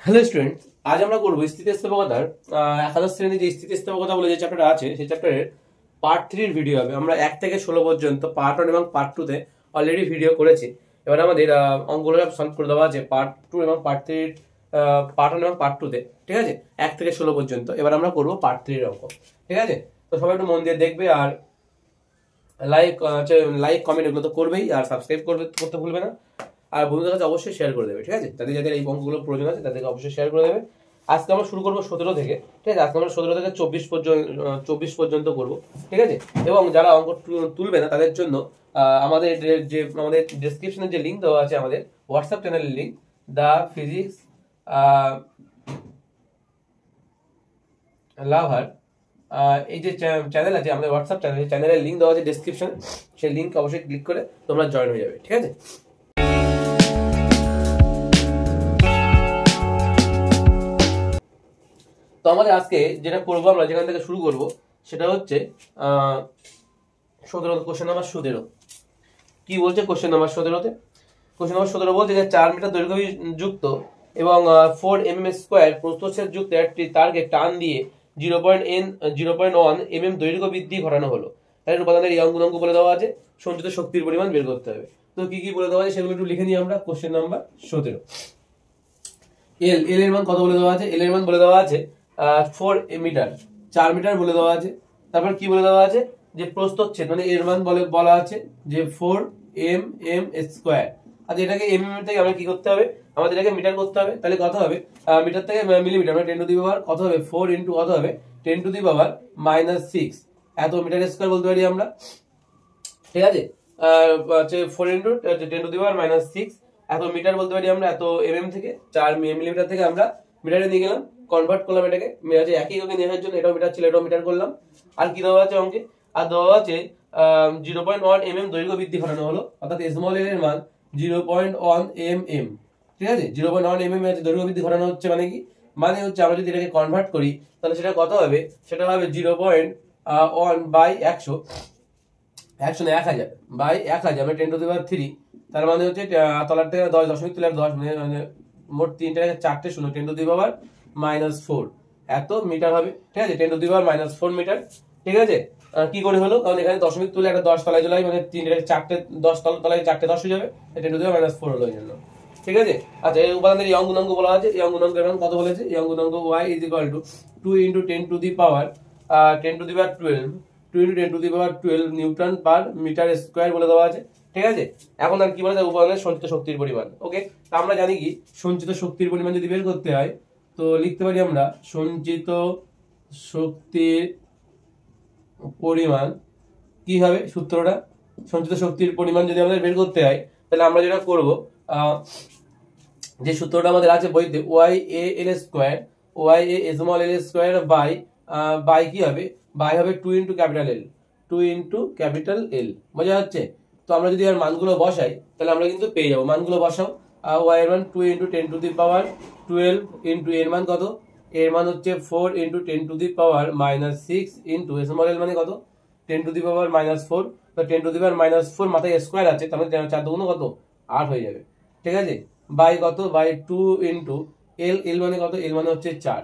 Hello student, আজ আমরা করবো স্থিতিস্থাপকতার একাদশ শ্রেণী যে স্থিতিস্থাপকতা বলে যে চ্যাপ্টার আছে সেই চ্যাপ্টারের পার্ট 3 ভিডিও হবে। আমরা 1 থেকে 16 পর্যন্ত পার্ট 1 এবং পার্ট 2 তে অলরেডি ভিডিও করেছি। এবার আমাদের অঙ্কগুলো সব সলভ করে দেওয়া আছে পার্ট 2 এবং পার্ট 3 পার্ট 1 এবং পার্ট 2 তে, ঠিক আছে? 1 থেকে 16 পর্যন্ত। এবার আমরা করবো পার্ট 3 এর অঙ্ক, ঠিক আছে? তো সবাই একটু মন দিয়ে দেখবে, আর লাইক কমেন্ট এগুলো তো করবেই, আর সাবস্ক্রাইব করতে ভুলবে না। আর বন্ধুদের কাছে অবশ্যই শেয়ার করে দেবে, ঠিক আছে? যাদের যাদের এই অঙ্কগুলো প্রয়োজন আছে তাদেরকে অবশ্যই শেয়ার করে দেবে। আজকে আমরা শুরু করবো 17 থেকে, ঠিক আছে? আজকে আমরা 17 থেকে 24 পর্যন্ত করবো, ঠিক আছে? এবং যারা অঙ্ক তুলবে না তাদের জন্য আমাদের আমাদের ডেসক্রিপশনে যে লিঙ্ক দেওয়া আছে, আমাদের হোয়াটসঅ্যাপ চ্যানেলের লিঙ্ক, দ্য ফিজিক্স লাভার, এই যে চ্যানেল আছে আমাদের হোয়াটসঅ্যাপ চ্যানেলের লিঙ্ক দেওয়া আছে ডেসক্রিপশনে। সেই লিঙ্ক অবশ্যই ক্লিক করে তোমরা জয়েন হয়ে যাবে, ঠিক আছে? তো আমাদের আজকে যেটা করবো, আমরা যেখান থেকে শুরু করব সেটা হচ্ছে 17 কোশ্চেন নাম্বার 17। কি বলছে কোশ্চেন নাম্বার 17তে? কোশ্চেন নাম্বার 17 বলছে যে 4 মিটার দৈর্ঘ্য যুক্ত এবং 4 mm স্কয়ার প্রস্থচ্ছেদ যুক্ত একটি তারকে টান দিয়ে 0.1 mm দৈর্ঘ্য বৃদ্ধি ঘটানো হলো। তাহলে উপাদানের এই অঙ্ক বলে দেওয়া আছে, সঞ্চিত শক্তির পরিমাণ বের করতে হবে। তো কি কি বলে দেওয়া আছে সেগুলো একটু লিখে নিই আমরা। কোশ্চেন নাম্বার 17, এল এর মান কত বলে দেওয়া আছে? এল এর মান বলে দেওয়া আছে 4 মিটার, 4 মিটার বলে দেওয়া আছে। তারপর কি বলে দেওয়া আছে? যে প্রস্থচ্ছেদ মানে এর মান বলা আছে যে 4 mm স্কয়ার। আচ্ছা, এটাকে mm থেকে আমরা কি করতে হবে? আমাদের এটাকে মিটার করতে হবে। তাহলে কত হবে? মিটার থেকে মিলিমিটার, মানে 10 টু দি পাওয়ার কত হবে? 4 ইনটু কত হবে? 10 টু দি পাওয়ার -6 এত মিটার স্কয়ার বলতে পারি আমরা, ঠিক আছে? হচ্ছে 4 ইনটু 10 টু দি পাওয়ার -6 এত মিটার বলতে পারি আমরা। এত mm থেকে 4 মিলিমিটার থেকে আমরা মিটারে নিয়ে গেলাম, কনভার্ট করলাম এটাকে। একই ভাবে নিয়ে আসার জন্য এটাও মিটার ছিল, এটাও মিটার করলাম। আর কি দেওয়া আছে অঙ্কে? আর দেওয়া আছে 0.1 mm দৈর্ঘ্য বৃদ্ধি ঘটানো হলো, অর্থাৎ স্মল এল এর মান 0.1 mm, ঠিক আছে? 0.1 mm দৈর্ঘ্য বৃদ্ধি ঘটানো হচ্ছে। মানে কি? মানে হচ্ছে আমরা যদি এটাকে কনভার্ট করি তাহলে সেটা কত হবে? সেটা হবে 0.1 বাই 100 1000 বাই 1000 মানে 10 টু দি পাওয়ার 3। তার মানে হচ্ছে তলার থেকে 10 দশমিক তুলে 10 মানে মোট 3 থেকে 4টে শূন্য, 10 টু দি পাওয়ার -4 এত মিটার হবে, ঠিক আছে? 10 টু দি পাওয়ার -4 মিটার, ঠিক আছে? কি করে হলো? কারণ এখানে দশমিক তুলে একটা 10 তলায় চলে, মানে 3 থেকে 4টে 10 তলায় 4টে 10 হয়ে যাবে, 10 টু দি পাওয়ার -4 হলো এই জন্য, ঠিক আছে? আচ্ছা, এই উপাদানের এই অঙ্ক বলা আছে। এই অঙ্কের মান কত বলেছে? এই অঙ্ক y = 2 × 10 to the power 12 2 × 10 to the power 12 newton per metre square বলে দেওয়া আছে, ঠিক আছে? এখন আর কি বলে? উপাদানের সঞ্চিত শক্তির পরিমাণ। ওকে, তা আমরা জানি কি সঞ্চিত শক্তির পরিমাণ যদি বের করতে হয় তো লিখতে পারি আমরা সঞ্চিত শক্তির পরিমাণ। কি হবে সূত্রটা? সঞ্চিত শক্তির পরিমাণ যদি আমাদের বের করতে হয় তাহলে আমরা যেটা করব, যে সূত্রটা আমাদের আছে বইতে, y_a_l² বাই কি হবে? বাই হবে 2 × ক্যাপিটাল এল, 2 × ক্যাপিটাল এল। বোঝা যাচ্ছে? তো আমরা যদি আর মানগুলো বসাই তাহলে আমরা কিন্তু পেয়ে যাবো। মানগুলো বসাও। y এর মান 2 × 10 টু দি পাওয়ার 12 ইনটু এর মান কত? এর মান হচ্ছে 4 × 10 to the power -6 into small এল মানে কত? 10 টু দি পাওয়ার -4। তো 10 টু দি পাওয়ার -4 মাথায় স্কয়ার আছে, তাহলে 4 দুগুণ কত? 8 হয়ে যাবে, ঠিক আছে? বাই কত? বাই 2 ইনটু এল, এল মানে কত? এল মানে হচ্ছে 4,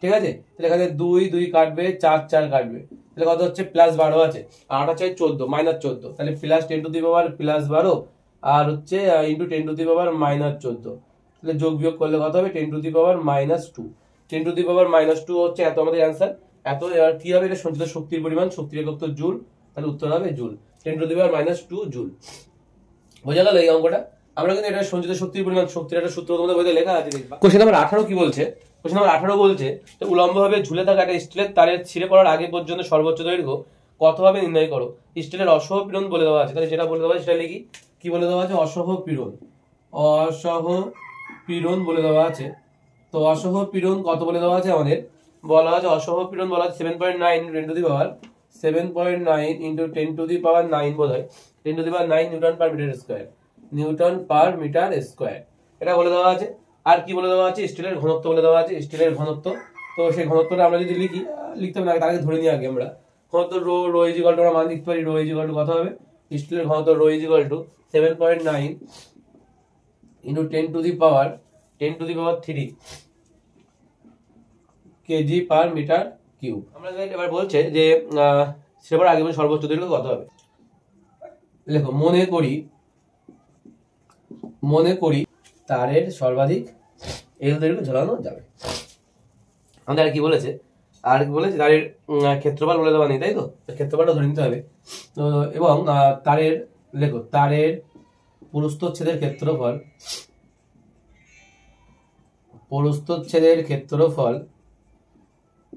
ঠিক আছে? তাহলে এখানে 2 2 কাটবে, 4 4 কাটবে, তাহলে কত হচ্ছে? +12 আছে, 8 আছে 14 -14, তাহলে +10 টু দি পাওয়ার +12 আর হচ্ছে ইনটু 10 টু দি পাওয়ার -14, তাহলে যোগ বিয়োগ করলে কত হবে? 10 to the power -2, 10 to the পাওয়ার -2 হচ্ছে এত আমাদের অ্যান্সার। এত আর কি হবে? এটা সঞ্চিত শক্তির পরিমাণ, শক্তির একক তো জুল, তাহলে উত্তর হবে joule, 10 to the power -2 joule. বোঝা গেল এই অঙ্কটা? আমরা কিন্তু এটা সঞ্চিত শক্তির পরিমাণ, শক্তির একটা সূত্র তোমাদের বইতে লেখা আছে, দেখবা। কোশ্চেন নাম্বার 18 কি বলছে? কোশ্চেন নাম্বার 18 বলছে যে উলম্বভাবে ঝুলে থাকা একটা স্টিলের তারের ছিঁড়ে পড়ার আগে পর্যন্ত সর্বোচ্চ দৈর্ঘ্য কত হবে নির্ণয় করো। স্টিলের অসহ পীড়ন বলে দেওয়া আছে। তাহলে যেটা বলে দেওয়া আছে সেটা লিখি। কি বলে দেওয়া আছে? অসহ পীড়ন, অসহ পীড়ন বলে দেওয়া আছে। তো অসহ পীড়ন কত বলে দেওয়া আছে? আমাদের বলা আছে অসহ পীড়ন বলা আছে 7.9 × 10 to the power 7.9 × 10 to the power 9 বোধহয় 10 to the power 9 newton per metre square, newton per metre square, এটা বলে দেওয়া আছে। আর কি বলে দেওয়া আছে? স্টিলের ঘনত্ব বলে দেওয়া আছে, স্টিলের ঘনত্ব। তো সেই ঘনত্বটা আমরা যদি লিখতে হবে না, তার আগে ধরে নিই আগে আমরা ঘনত্ব রো ইজিক্যাল টু, আমরা মান লিখতে পারি রো ইজিক্যাল টু কত হবে? স্টিলের ঘনত্ব rho is equal to 7.9 × 10 to the power 3 KG per metre cube. আমরা এবার বলছে যে সেবার আগে সর্বোচ্চ দৈর্ঘ্য কত হবে। দেখো মনে করি তারের সর্বাধিক এল দৈর্ঘ্য ঝোলানো যাবে। আমাদের আর কি বলেছে তারের ক্ষেত্রফল বলে দেওয়া নেই, তাই তো, ক্ষেত্রফলটা ধরে নিতে হবে। তো এবং তারের প্রস্থচ্ছেদের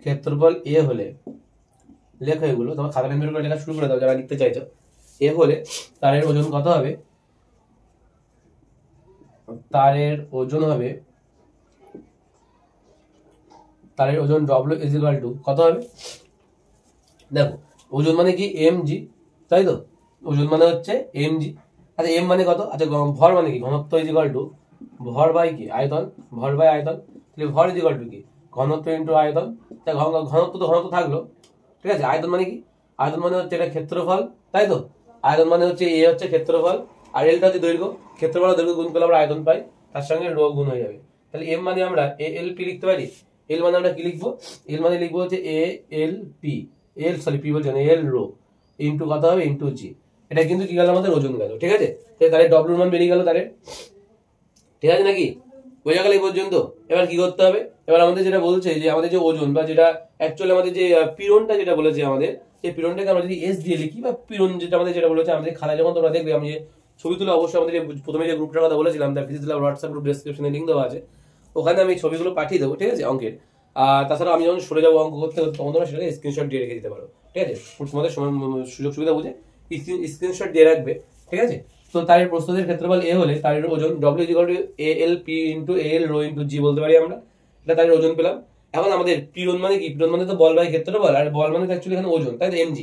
ক্ষেত্রফল এ হলে, লেখো এগুলো তোমার খাতা পেন করে লেখা শুরু করে দাও যারা লিখতে চাইছো। এ হলে তারের ওজন কত হবে? তারের ওজন W ইকুয়াল টু কত হবে? দেখো ওজন মানে কি mg, তাই তো, ওজন মানে হচ্ছে mg। আচ্ছা m মানে কত? আচ্ছা ভর মানে কি? ঘনত্ব ইকুয়াল টু ভর বাই কি? আয়তন, ভর বাই আয়তন। তাহলে ভর ইকুয়াল টু কি? ঘনত্ব ইনটু আয়তন। তাই ঘনত্ব থাকলো, ঠিক আছে। আয়তন মানে কি? আয়তন মানে হচ্ছে এটা ক্ষেত্রফল, তাই তো। আয়তন মানে হচ্ছে এ হচ্ছে ক্ষেত্রফল আর এলটা হচ্ছে দৈর্ঘ্য। ক্ষেত্রফল আর দৈর্ঘ্য গুণ করলে আমরা আয়তন পাই, তার সঙ্গে রো গুণ হয়ে যাবে। তাহলে এম মানে আমরা এল পি লিখতে পারি। এল মানে আমরা কি লিখবো? এল মানে লিখবো হচ্ছে পি বলছে না, এল রো ইন্টু কত হবে? ইন্টু জি। এটা কিন্তু কি গেল? আমাদের ওজন গেল, ঠিক আছে। তাহলে ডব্লিউর মান বেরিয়ে গেল তারের, ঠিক আছে নাকি? বোঝা গেল এই পর্যন্ত? এবার কি করতে হবে? এবার আমাদের যেটা বলছে যে আমাদের যে ওজন বা যেটা অ্যাকচুয়ালি আমাদের যে পীড়নটা যেটা বলেছে আমাদের, সেই পীড়নটাকে আমরা যদি এস দিয়ে লিখি বা পীড়ন যেটা আমাদের যেটা বলেছে আমাদের খাতায় যখন তোমরা দেখবে, আমি যে ছবি তুলে অবশ্যই আমাদের প্রথমে যে গ্রুপটার কথা বলেছিলাম তার ফিজিক্স ল্যাব হোয়াটসঅ্যাপ গ্রুপ ডেসক্রিপশনে লিঙ্ক দেওয়া আছে, ওখানে আমি ছবিগুলো পাঠিয়ে দেবো, ঠিক আছে, অঙ্কের। আর তাছাড়া আমি যখন সরে যাবো অঙ্ক করতে তখন তোমরা সেটাকে স্ক্রিনশট দিয়ে রেখে দিতে পারো, ঠিক আছে। তোমাদের সুযোগ সুবিধা বুঝে স্ক্রিনশট দিয়ে রাখবে, ঠিক আছে। তো তারের প্রস্থের ক্ষেত্রফল এ হলে তারের ওজন W equal to L P into L rho into g বলতে পারি আমরা। এটা তারের ওজন পেলাম। এখন আমাদের পীড়ন মানে কি? পীড়ন মানে তো বল বাই ক্ষেত্রফল, আর বল মানে অ্যাকচুয়ালি এখানে ওজন, তাই তো, mg।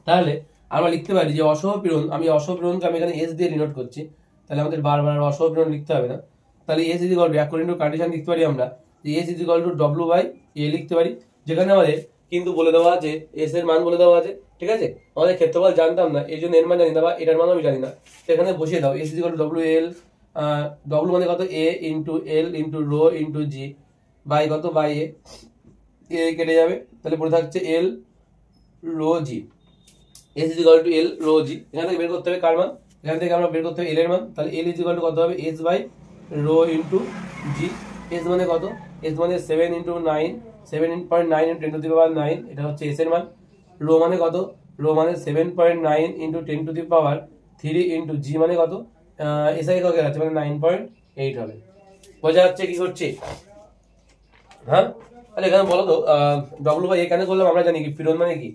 তাহলে আমরা লিখতে পারি যে অসহপীড়ন, আমি অসহপীড়নকে আমি এখানে এস দিয়ে ডিনোট করছি, তাহলে আমাদের বারবার অসহপীড়ন লিখতে হবে না। তাহলে S is equal to according to condition লিখতে পারি আমরা যে S is equal to W by A লিখতে পারি, যেখানে আমাদের কিন্তু বলে দেওয়া আছে এস এর মান বলে দেওয়া আছে, ঠিক আছে। আমাদের ক্ষেত্রফল জানতাম না, এই জন্য এর মান জানি না বা এটার মান আমি জানি না, এখানে বসিয়ে দাও S is equal to W L, W মানে কত? A into L into rho into g by কত? বাই এ কেটে যাবে, তাহলে পড়ে থাকছে L rho g. S is equal to L rho g. এখান থেকে বের করতে হবে কার মান? এখান থেকে আমরা বের করতে হবে এল এর মান। তাহলে এল ইজ ইকুয়াল টু কত হবে? S by rho into G. S মানে কত? এস মানে 7 into 9, 7.9 into 10 to the power 9, এটা হচ্ছে এস এর মান। রো মানে কত? রো মানে 7.9 into 10 to the power 3 into g মানে কত? এস আই কত আছে? মানে 9.8 হবে। বোঝা যাচ্ছে কি করছি? হ্যাঁ, তাহলে এখানে বলো তো ডব্লিউ বাই এ কেন করলাম? আমরা জানি কি পীড়ন মানে কি?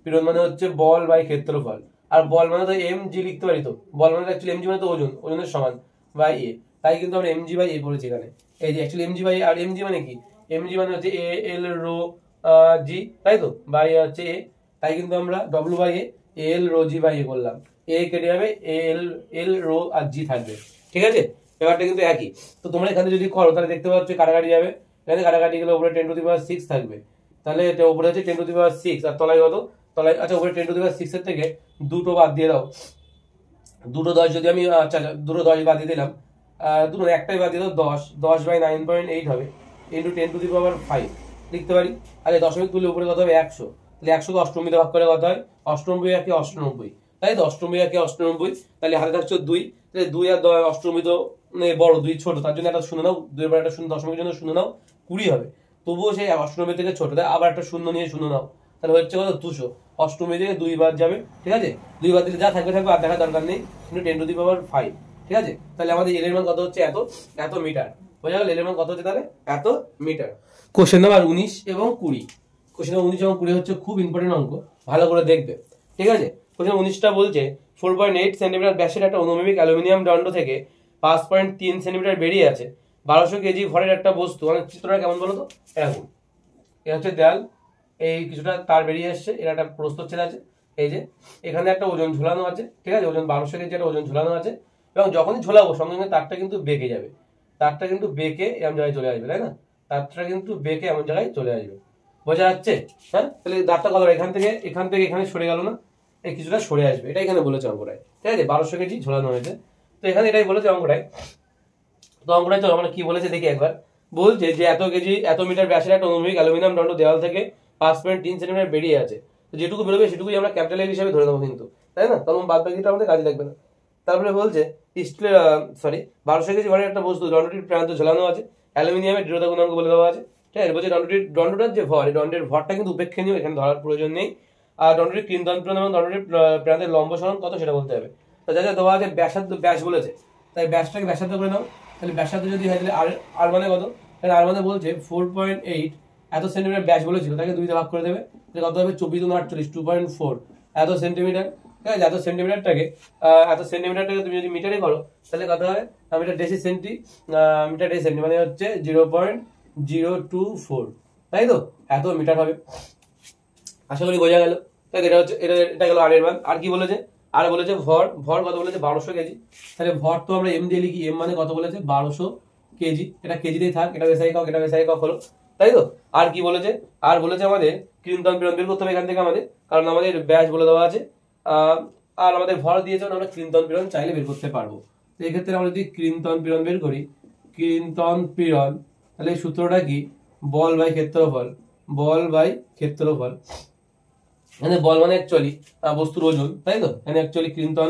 পীড়ন মানে হচ্ছে বল বাই ক্ষেত্রফল, আর বল মানে তো এম জি লিখতে পারি। তো বল মানে অ্যাকচুয়ালি এম জি মানে তো ওজনের সমান বাই এ, তাই কিন্তু আমরা এম জি বাই এ পড়েছি এখানে। এই যে অ্যাকচুয়ালি এম জি বাই, আর এম জি মানে কি? এম জি মানে হচ্ছে এ এল রো জি, তাই তো, বাই হচ্ছে এ, তাই কিন্তু আমরা W by A L rho g by A করলাম। এ কেটে যাবে, এল রো আর জি থাকবে, ঠিক আছে। ব্যাপারটা কিন্তু একই। তো তোমরা এখানে যদি করো তাহলে দেখতে পাচ্ছ কাটাকাটি যাবে, এখানে কাটাকাটি গেলে উপরে 10 টু দি পাওয়ার 6 থাকবে, তাহলে এটা উপরে হচ্ছে 10 টু দি পাওয়ার 6 আর তলায় কত? তলায়, আচ্ছা উপরে 10 টু দি পাওয়ার 6 এর থেকে দুটো বাদ দিয়ে দাও, দুটো 10 যদি আমি, আচ্ছা দুটো 10 বাদ দিয়ে দিলাম, দুটো একটাই বাদ দিয়ে দাও, 10 বাই 9.8 হবে ইন্টু 10 টু দি পাওয়ার 5 লিখতে পারি। আচ্ছা দশমিক তুলে উপরে কত হবে? 100। তাহলে 100 কে অষ্টমীতে ভাগ করে কত হয়? 98 একে 98, তাই তো, 98 একে 98। তাহলে হাতে থাকছে 2, তাহলে 2 আর 98 তো বড়, 2 ছোট, তার জন্য একটা শূন্য নাও, 2 এর পর একটা শূন্য, দশমিকের জন্য শূন্য নাও, 20 হবে। তবুও সেই 98 থেকে ছোট, তাই আবার একটা শূন্য নিয়ে শূন্য নাও, তাহলে হচ্ছে কত? 200। অষ্টমী থেকে 2 বাদ যাবে, ঠিক আছে। 2 বাদ দিলে যা থাকবে আর দেখার দরকার নেই, কিন্তু 10 টু দি পাওয়ার 5, ঠিক আছে। তাহলে আমাদের এল এর মান কত হচ্ছে? এত মিটার। বোঝা গেল এল এর মান কত হচ্ছে? তাহলে এত মিটার। কোশ্চেন নাম্বার 19 এবং 20। কোশ্চেন নাম্বার 19 এবং 20 হচ্ছে খুব ইম্পর্টেন্ট অঙ্ক, ভালো করে দেখবে, ঠিক আছে। কোশ্চেন 19টা বলছে 4.8 সেন্টিমিটার ব্যাসের একটা অনুভূমিক অ্যালুমিনিয়াম দণ্ড থেকে 5.3 সেন্টিমিটার বেরিয়ে আছে 1200 কেজি ভরের একটা বস্তু। মানে চিত্রটা কেমন বলো তো? এরকম, এটা হচ্ছে দেয়াল, এই কিছুটা তার বেরিয়ে আসছে, এর একটা প্রস্থচ্ছেদ আছে, এই যে এখানে একটা ওজন ঝুলানো আছে, ঠিক আছে, ওজন 1200 কেজি একটা ওজন ঝুলানো আছে, এবং যখনই ঝোলাবো সঙ্গে সঙ্গে তারটা কিন্তু বেঁকে যাবে, তারটা কিন্তু বেঁকে এমন জায়গায় চলে আসবে, তাই না? তারটা কিন্তু বেঁকে এমন জায়গায় চলে আসবে, বোঝা যাচ্ছে? হ্যাঁ, তাহলে দাঁতটা কত? এখান থেকে এখানে সরে গেল না, এই কিছুটা সরে আসবে, এটা এখানে বলেছে অঙ্কটায়, ঠিক আছে। 1200 কেজি ঝোলানো হয়েছে, তো এখানে এটাই বলেছে অঙ্কটায়। তো অঙ্কটায় চলো আমরা কি বলেছে দেখি একবার। বলছে যে এত কেজি এত মিটার ব্যাসের একটা অনুভূমিক অ্যালুমিনিয়াম দণ্ড দেওয়াল থেকে 5.3 সেন্টিমিটার বেরিয়ে আছে। তো যেটুকু বেরোবে সেটুকুই আমরা ক্যাপিটাল এর হিসাবে ধরে নেবো কিন্তু, তাই না? তখন বাদ বাকিটা আমাদের কাজে লাগবে না। তারপরে বলছে স্টিলের 1200 কেজি ভরের একটা বস্তু দণ্ডটির প্রান্ত ঝোলানো আছে, অ্যালুমিনিয়ামের দৃঢ়তা গুণাঙ্ক বলে দেওয়া আছে। ঠিক আছে, বলছে দণ্ডটার যে ভর, এই দণ্ডের ভরটা কিন্তু উপেক্ষণীয়, এখানে ধরার প্রয়োজন নেই। আর দণ্ডটির ক্রিনতন পীড়ন এবং দণ্ডটির প্রান্তের লম্ব সরণ কত সেটা বলতে হবে। তো যা যা দেওয়া আছে, ব্যাসার্ধ ব্যাস বলেছে, তাই ব্যাসটাকে ব্যাসার্ধ করে নাও। তাহলে ব্যাসার্ধ যদি হয় তাহলে আর মানে কত, তাহলে আর মানে বলছে 4.8 এত সেন্টিমিটার ব্যাস বলেছিল, তাকে 2 দিয়ে ভাগ করে দেবে, তাহলে কত হবে 24 × 48 2.4 এত সেন্টিমিটার। ঠিক আছে, এত সেন্টিমিটারটাকে তুমি যদি মিটারে করো তাহলে কত হয়, metre deci centi, metre deci centi মানে হচ্ছে 0.024, তাই তো? এত মিটার হবে। আশা করি বোঝা গেল। তাই এটা হচ্ছে এটা গেল আর এর মান। আর কি বলেছে, আর বলেছে ভর কত বলেছে 1200 কেজি। তাহলে ভর তো আমরা এম দিয়ে লিখি, এম মানে কত বলেছে 1200 কেজি, এটা কেজিতেই থাক, এটা বেসাই কক, এটা বেসাই কক হলো, তাই তো? আর কি বলেছে, আর বলেছে আমাদের ক্রিনতন পীড়ন বের করতে হবে এখান থেকে আমাদের, কারণ আমাদের ব্যাস বলে দেওয়া আছে, আর আমাদের ভর দিয়েছে, আমরা ক্রিনতন পীড়ন চাইলে বের করতে পারবো। তো এক্ষেত্রে আমরা যদি ক্রিনতন পীড়ন বের করি, ক্রিনতন পীড়ন, তাহলে সূত্রটা কি, বল বাই ক্ষেত্রফল, বল বাই ক্ষেত্রফল। এখানে বল মানে অ্যাকচুয়ালি বস্তুর ওজন, তাই তো? এখানে অ্যাকচুয়ালি ক্রিনতন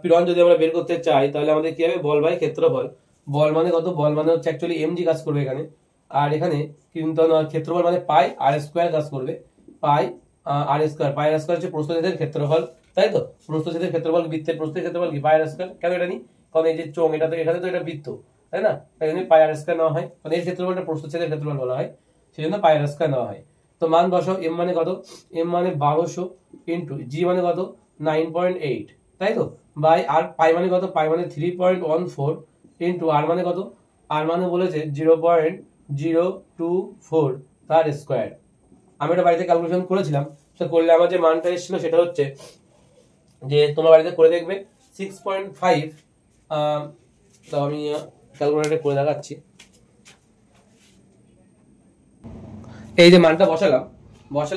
পীড়ন যদি আমরা বের করতে চাই তাহলে আমাদের কি হবে, বল বাই ক্ষেত্রফল। বল মানে কত, বল মানে হচ্ছে অ্যাকচুয়ালি এমজি কাজ করবে এখানে, আর এখানে ক্রিনতন ক্ষেত্রফল মানে পাই আর স্কোয়ার কাজ করবে, পাই আর স্কোয়ার। পাই আর স্কোয়ার হচ্ছে প্রস্থচ্ছেদের ক্ষেত্রফল, তাই তো? প্রস্থচ্ছেদের ক্ষেত্রফল, বৃত্তের প্রস্থের ক্ষেত্রফল কি, পাই আর স্কোয়ার। কেন এটা নি, কারণ এই যে চোঙ, এটা তো এখানে তো এটা বৃত্ত, তাই না? তাই জন্য পাই আর স্কোয়ার নেওয়া হয়, কারণ এর ক্ষেত্রফলটা প্রস্থচ্ছেদের ক্ষেত্রফল বলা হয়, সেই জন্য পাই আর স্কোয়ার নেওয়া হয়। তো মান বসাও, এম মানে কত, এম মানে 1200 ইন্টু জি মানে কত 9.8, তাই তো? বাই আর পাই মানে কত, পাই মানে 3.14 ইন্টু আর মানে কত, আর মানে বলেছে 0.024 তার স্কোয়ার। আমি এটা বাড়িতে ক্যালকুলেশন করেছিলাম, সেটা করলে আমার যে মানটা এসেছিল সেটা হচ্ছে, যে তোমার বাড়িতে করে দেখবে 6.5, তো আমি ক্যালকুলেটর করে দেখাচ্ছি। এই যে মানটা বসালে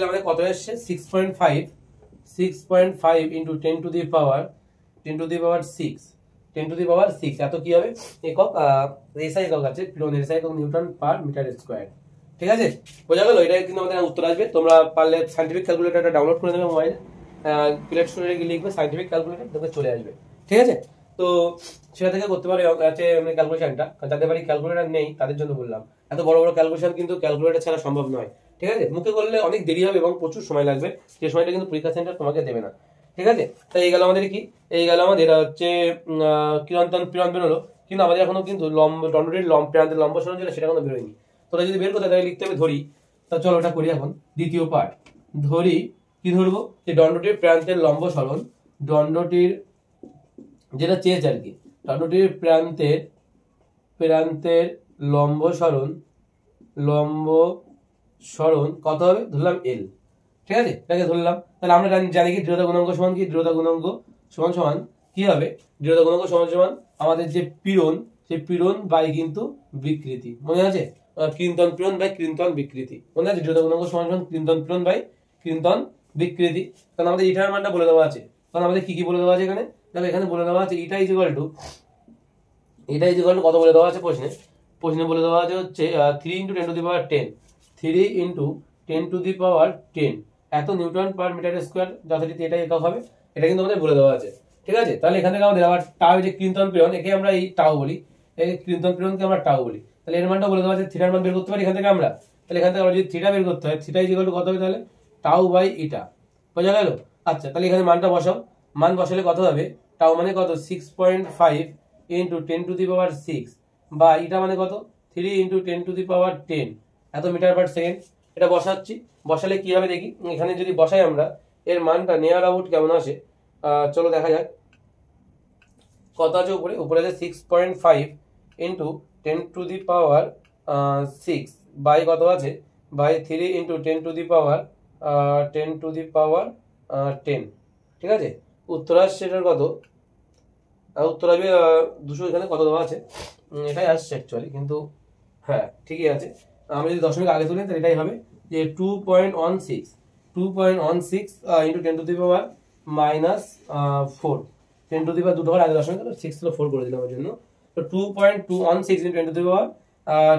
আমাদের কত এসছে 6.5 ইন্টু 10 টু দি পাওয়ার 6 এত কি হবে একক, এসআই একক আছে, পীড়নের এসআই একক নিউটন পার মিটার স্কয়ার। ঠিক আছে, বোঝা গেল? এটা কিন্তু আমাদের উত্তর আসবে। তোমরা পারলে সাইন্টিফিক ক্যালকুলেটরটা ডাউনলোড করে নেবে মোবাইলে, প্লে স্টোরে গিয়ে লিখবে সাইন্টিফিক ক্যালকুলেটর, দেখবে চলে আসবে। ঠিক আছে, তো সেটা থেকে করতে পারো ক্যালকুলেশনটা। যাদের বাড়ি ক্যালকুলেটর নেই তাদের জন্য বললাম, এত বড় বড় ক্যালকুলেশন কিন্তু ক্যালকুলেটর ছাড়া সম্ভব নয়। ঠিক আছে, মুখে করলে অনেক দেরি হবে এবং প্রচুর সময় লাগবে, যে সময়টা কিন্তু পরীক্ষা সেন্টার তোমাকে দেবে না। ঠিক আছে, তাই এই গেল আমাদের কি, এই গেল আমাদের হচ্ছে কিরন্তন পীড়ন বেরোলো, কিন্তু আমাদের এখনো কিন্তু দণ্ডটির প্রান্তের লম্ব সরণ যেটা সেটা এখনো বেরোয়নি। তোরা যদি বের করতে তাহলে লিখতে হবে ধরি। তা চলো ওটা করি এখন। দ্বিতীয় পার্ট, ধরি কি ধরবো, যে দণ্ডটির প্রান্তের লম্ব সরণ, দণ্ডটির যেটা চেয়েছে আর কি, দণ্ডটির প্রান্তের লম্ব সরণ কত হবে, ধরলাম এল। ঠিক আছে, এটাকে ধরলাম। তাহলে আমরা জানি কি দৃঢ়তা গুণাঙ্ক সমান কি, দৃঢ়তা গুণাঙ্ক সমান কি হবে, দৃঢ়তা গুণাঙ্ক সমান আমাদের যে পীড়ন, সেই পীড়ন বাই কিন্তু বিকৃতি, মনে আছে? ক্রিনতন পীড়ন বাই ক্রিনতন বিকৃতি, মনে আছে? দৃঢ়তা গুণাঙ্ক সমান ক্রিনতন পীড়ন বাই ক্রিনতন বিকৃতি। কারণ আমাদের ইটার মানটা বলে দেওয়া আছে, কারণ আমাদের কি বলে দেওয়া আছে এখানে, তাহলে এখানে বলে দেওয়া আছে ইটা ইজ ইকুয়াল টু কত বলে দেওয়া আছে প্রশ্নে বলে দেওয়া আছে হচ্ছে 3 × 10 to the power 10, 3 × 10 to the power 10 এত নিউটন পার মিটার স্কোয়ার, যথারীতি এটাই একক হবে। এটা কিন্তু আমাদের বলে দেওয়া আছে। ঠিক আছে, তাহলে এখান থেকে আমাদের আবার টাও, যে ক্রিনতন পীড়ন, একে আমরা এই টাও বলি, এই ক্রিনতন পীড়নকে আমরা টাও বলি। তাহলে এর মানটা বলে দেওয়া আছে, থিটার মান বের করতে পারি এখান থেকে আমরা। তাহলে এখান থেকে আমরা যদি থিটা বের করতে হয়, থিটা ইজ ইকুয়াল টু কত হবে, তাহলে টাও বাই ইটা। বোঝা গেল? আচ্ছা, তাহলে এখানে মানটা বসাও। মান বসালে কত হবে, টাও মানে কত 6.5 ইন্টু 10 টু দি পাওয়ার 6 বা ইটা মানে কত 3 ইন্টু 10 টু দি পাওয়ার 10 এত মিটার পার সেকেন্ড। এটা বসাচ্ছি, বসালে কি হবে দেখি। এখানে যদি বসাই আমরা, এর মানটা নিয়ার আউট কেমন আসে, চলো দেখা যাক। কত আছে উপরে আছে 6.5 into 10 to the power 6 by কত আছে, by 3 into 10 to the power 10। ঠিক আছে, উত্তর আসছে এটার কত, উত্তর আসবে 200, এখানে কত দেওয়া আছে এটাই আসছে অ্যাকচুয়ালি, কিন্তু হ্যাঁ ঠিকই আছে। আমরা যদি দশমিক আগে তুলি তাহলে এটাই হবে, যে 2.16 into 10 to the power -4, 10 to the power দুটো আগে দশমিক 6 ছিল 4 করে দিলাম ওর জন্য। তো 2.216 into 10 to the power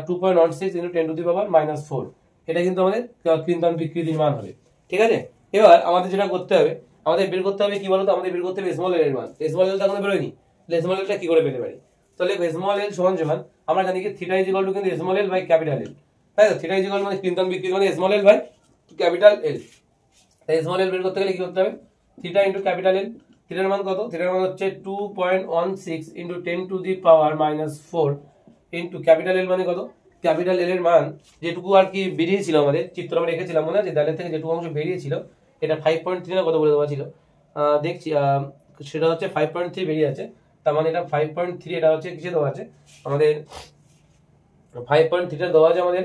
2.16 into 10 to the power -4। এটা কিন্তু আমাদের কৃন্তন বিকৃতির মান হবে। ঠিক আছে, এবার আমাদের যেটা করতে হবে, আমাদের বের করতে হবে কি বলতো, আমাদের বের করতে হবে স্মল এল এর মান। স্মল এল তো এখনো বেরোয়নি, স্মল এলটা কি করে পেতে পারি? তাহলে স্মল এল সমান সমান আমরা জানি কি থিটা ইজ ইকুয়াল টু কিন্তু small L by capital L, তাই তো? থিটা ইজ ইকুয়াল মানে কৃন্তন বিকৃতি মানে small L by capital L. তাই স্মল এল বের করতে গেলে কি করতে হবে? Theta into capital L. থিটার মান কত? থিটার মান হচ্ছে 2.16 into 10 to the power -4 into capital L মানে কত? ক্যাপিটাল এল এর মান যেটুকু আর কি বেরিয়েছিল, আমাদের চিত্র আমরা রেখেছিলাম মনে আছে, দালের থেকে যেটুকু অংশ বেরিয়েছিল এটা 5.3 না কত বলে দেওয়া ছিল, দেখছি সেটা হচ্ছে 5.3 বেরিয়ে আছে। তার মানে এটা 5.3, এটা হচ্ছে কিসে দেওয়া আছে আমাদের 5.3 দেওয়া আছে আমাদের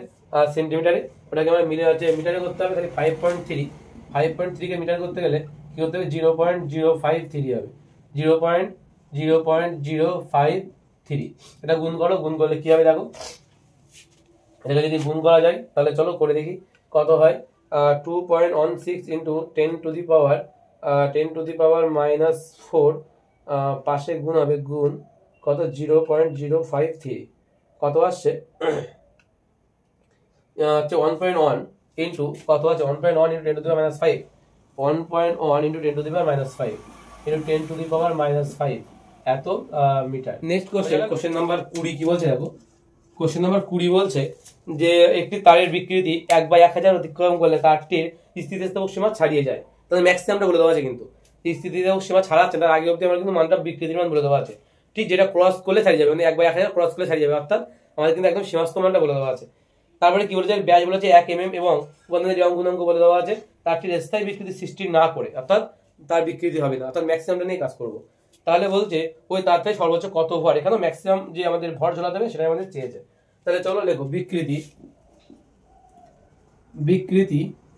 সেন্টিমিটারে, ওটাকে আমরা মিলে আছে মিটারে করতে হবে। তাহলে 5.3 কে মিটার করতে গেলে কি করতে হবে? 0.053 হবে, 0.053। এটা গুণ করো, গুণ করলে কি হবে দেখো, এটা যদি গুণ করা যায় তাহলে চলো করে দেখি কত হয়। 2.16 ইন্টু 10 টু দি পাওয়ার -4, পাশে গুণ হবে, গুণ কত? 0.053 কত আসছে? হচ্ছে 1.1 ইন্টু কত আছে? 1.1 into 10 to the power -5, 1.1 into 10 to the power -5 into 10 to the power -5 এত মিটার। নেক্সট কোশ্চেন নাম্বার 20 কি বলছে দেখো। কোশ্চেন নাম্বার 20 বলছে যে একটি তারের বিকৃতি 1/1000 অতিক্রম করলে তারটির স্থিতিস্থাপক সীমা ছাড়িয়ে যায়। তাহলে ম্যাক্সিমামটা বলে দেওয়া আছে, কিন্তু স্থিতিস্থাপক সীমা ছাড়াচ্ছে তার আগে অবধি আমরা কিন্তু মানটা বিকৃতির মান বলে দেওয়া আছে। ঠিক যেটা ক্রস করলে ছাড়িয়ে যাবে, মানে 1/1000 ক্রস করলে ছাড়িয়ে যাবে, অর্থাৎ আমাদের কিন্তু একদম সীমাস্থ মানটা বলে দেওয়া আছে। তারপরে কি বলেছে? ব্যাস বলেছে 1 mm এবং বন্ধনের যে গুণাঙ্ক বলে দেওয়া আছে তারটির স্থায়ী বিকৃতি সৃষ্টি না করে, অর্থাৎ তার বিকৃতি হবে না, অর্থাৎ ম্যাক্সিমামটা নিয়ে কাজ করবো। তাহলে বলছে ওই তার থেকে সর্বোচ্চ কত ভর, এখানে ম্যাক্সিমাম যে আমাদের ভর ঝোলাতে হবে সেটাই আমাদের চেয়েছে। তাহলে চলো লেখো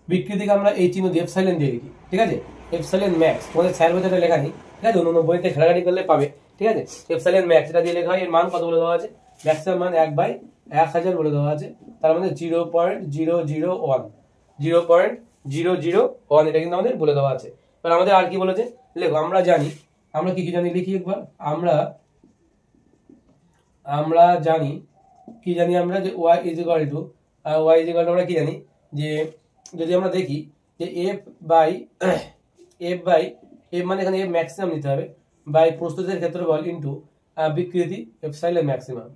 বিকৃতিকে আমরা এই চিহ্ন দিয়ে এপসাইলন দিয়ে লিখি। ঠিক আছে, এপসাইলন ম্যাক্স, তোমাদের স্যার বইতে লেখা নেই, ঠিক আছে, অন্য বইতে ঘাটাঘাটি করলে পাবে। ঠিক আছে, এপসাইলন ম্যাক্স এটা দিয়ে লেখা হয়। এর মান কত বলে দেওয়া আছে? ম্যাক্সিমাম মান 1/1000 বলে দেওয়া আছে, তার মানে 0.001 এটা কিন্তু আমাদের বলে দেওয়া আছে। এবার আমাদের আর কি বলেছে লেখো। আমরা জানি, আমরা কি জানি লিখি একবার। আমরা জানি কি জানি আমরা যে y ইজ ইকুয়াল টু আমরা কি জানি যে যদি আমরা দেখি যে f বাই মানে এখানে f ম্যাক্সিমাম নিতে হবে বাই প্রস্থচ্ছেদের ক্ষেত্রফল ইনটু বিকৃতি এপসাইলন ম্যাক্সিমাম,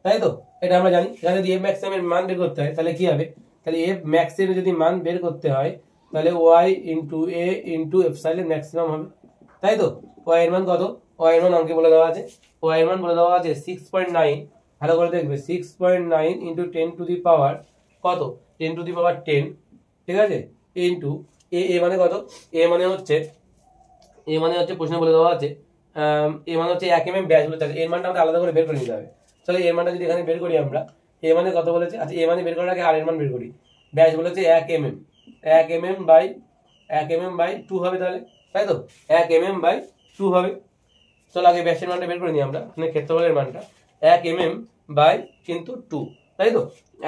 তাই তো? এটা আমরা জানি। যদি f ম্যাক্সিমাম এর মান বের করতে হয় তাহলে কি হবে? তাহলে f ম্যাক্সিমাম যদি মান বের করতে হয় তাহলে y into a into epsilon maximum হবে, তাই তো? y এর মান কত? y এর মান আমাকে বলে দেওয়া আছে, y এর মান বলে দেওয়া আছে 6.9। ভালো করে দেখবে, 6.9 ইন্টু 10 টু দি পাওয়ার কত? 10 টু দি পাওয়ার 10, ঠিক আছে, ইন্টু এ মানে কত? এ মানে হচ্ছে প্রশ্ন বলে দেওয়া আছে এ মানে হচ্ছে 1 mm ব্যাস বলে। এর মানটা আমাদের আলাদা করে বের করে নিতে হবে। তাহলে এর মানটা যদি এখানে বের করি আমরা, এ মানে কত বলেছে? আচ্ছা, এ মানে বের করার আগে আর এর মান বের করি। ব্যাস বলেছে 1 mm বাই 2 হবে তাহলে, তাই তো? 1 mm বাই 2 হবে। চলো আগে ব্যাসের মানটা বের করে নিই আমরা, মানে ক্ষেত্রফলের মানটা 1 mm বাই কিন্তু 2, তাই তো?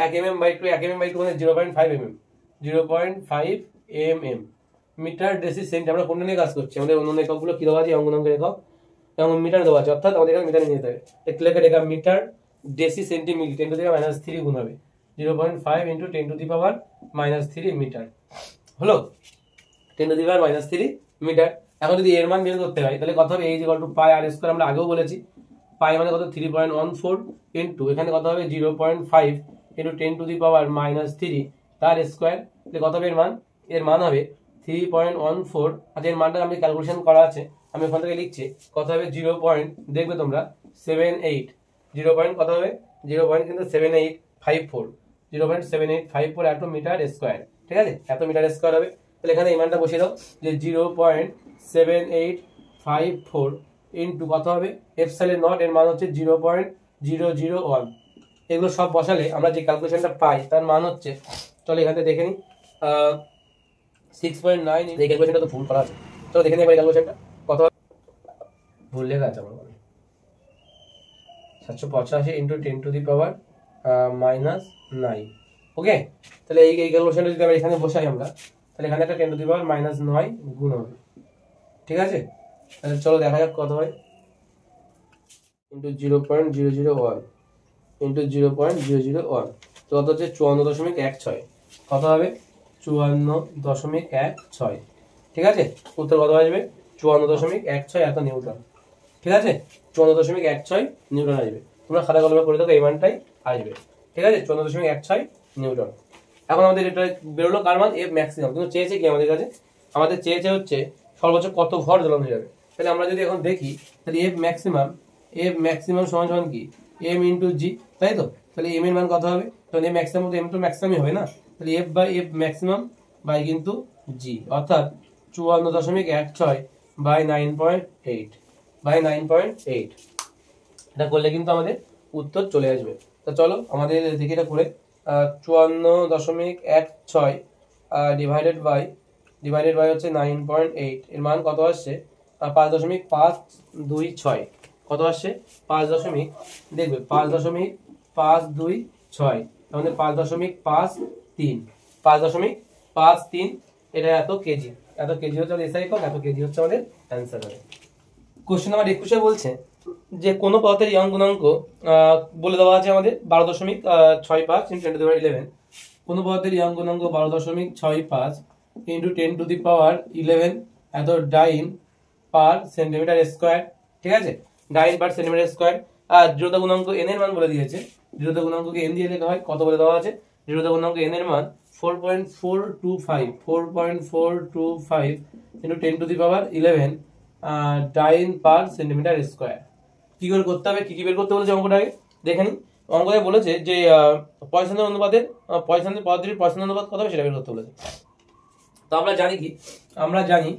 1 mm বাই 2, 1 mm বাই 2 মানে 0.5 mm, 0.5 mm metre deci centi. আমরা কোনটা নিয়ে কাজ করছি? আমাদের অন্য এককগুলো কি দেওয়া আছে? অঙ্কনাঙ্কের একক এবং মিটার দেওয়া আছে, অর্থাৎ আমাদের এখানে মিটারে নিতে হবে। একটু লেখা এটা metre deci centimetre 10 to the power -3 গুণ হবে 0.5 into 10 to the power -3 metre হলো, 10 টু দি পাওয়ার -3 মিটার। এখন যদি এর মান বের করতে হয় তাহলে কত হবে? a equal to pi R square, আমরা আগেও বলেছি। পাই মানে কত? 3.14 ইনটু এখানে কত হবে? 0.5 ইনটু 10 টু দি পাওয়ার -3 তার স্কয়ার। তাহলে কত হবে এর মান? এর মান হবে 3.14। আর এর মানটা আমি ক্যালকুলেশন করা আছে, আমি ওখান থেকে লিখছি। কত হবে? 0. দেখবে তোমরা 78, 0. কত হবে? 0. কিন্তু 7854, 0.7854 এত মিটার স্কয়ার, ঠিক আছে? এত মিটার স্কয়ার হবে। তাহলে এখানে এই মানটা বসিয়ে দাও যে 0.7854 ইন্টু কত হবে? এপসাইলন নট, এর মান হচ্ছে 0.001। এগুলো সব বসালে আমরা যে ক্যালকুলেশনটা পাই তার মান হচ্ছে, চলো এখানে দেখে নিই, 6.9। এই ক্যালকুলেশনটা তো ভুল করা আছে, চলো দেখে নিই একবার ক্যালকুলেশনটা কত ভুল লেখা আছে আমার মনে। 785 ইন্টু 10 টু দি পাওয়ার -9। ওকে, তাহলে এই ক্যালকুলেশনটা যদি আমরা এখানে বসাই আমরা, তাহলে এখানে একটা 10 টু দি পাওয়ার -9 গুণ হবে, ঠিক আছে? তাহলে চলো দেখা যাক কত হয় ইন্টু 0.001। ইন্টু 0.001, তো কত হচ্ছে 54.16। কত হবে 54.16। ঠিক আছে, উত্তর কত আসবে 54.16 এত নিউটন। ঠিক আছে, 54.16 নিউটন আসবে। তোমরা খাতা কলমে করে দেখো এই মানটাই আসবে। ঠিক আছে, 54.16 নিউটন। এখন আমাদের এটা বেরোলো কার মান, এফ ম্যাক্সিমাম। কিন্তু চেয়েছে কি আমাদের কাছে, আমাদের চেয়েছে হচ্ছে সর্বোচ্চ কত ভর জ্বলানো যাবে। তাহলে আমরা যদি এখন দেখি, তাহলে এফ ম্যাক্সিমাম সমান সমান কি, এম ইন্টু জি, তাই তো। তাহলে এম এর মান কত হবে, তাহলে এম ম্যাক্সিমাম তো এম তো ম্যাক্সিমামই হবে না, তাহলে F by F maximum by কিন্তু জি, অর্থাৎ 54.16 বাই 9.8 এটা করলে কিন্তু আমাদের উত্তর চলে আসবে। তো চলো আমাদের দেখি এটা করে। 54.16 ডিভাইডেড বাই হচ্ছে 9.8, এর মান কত আসছে 5.526। কত আসছে 5. দেখবে 5.526, আমাদের 5.53 এটা এত কেজি হচ্ছে আমাদের এসআই একক, এত কেজি হচ্ছে আমাদের অ্যান্সার হবে। কোশ্চেন নাম্বার 21 বলছে যে কোনো পদার্থের ইয়ং গুণাঙ্ক বলে দেওয়া আছে আমাদের 12.65 × 10⁻11। কোনো পদার্থের ইয়ং গুণাঙ্ক 12.65 × 10⁻11 এত ডাইন পার সেন্টিমিটার স্কয়ার। ঠিক আছে, ডাইন পার সেন্টিমিটার স্কয়ার। আর দৃঢ়তা গুণাঙ্ক n এর মান বলে দিয়েছে, দৃঢ়তা গুণাঙ্ককে n দিয়ে লেখা হয়। কত বলে দেওয়া আছে, দৃঢ়তা গুণাঙ্ক n এর মান 4.425 × 10⁻11 ডাইন পার সেন্টিমিটার স্কয়ার। কি করে করতে হবে, কি বের করতে বলেছে অঙ্কটাকে দেখে নিই। অঙ্কটায় বলেছে যে পয়সনের অনুপাতের পদার্থটির পয়সনের অনুপাত কত হবে সেটা বের করতে বলেছে। তো আমরা জানি কি, আমরা জানি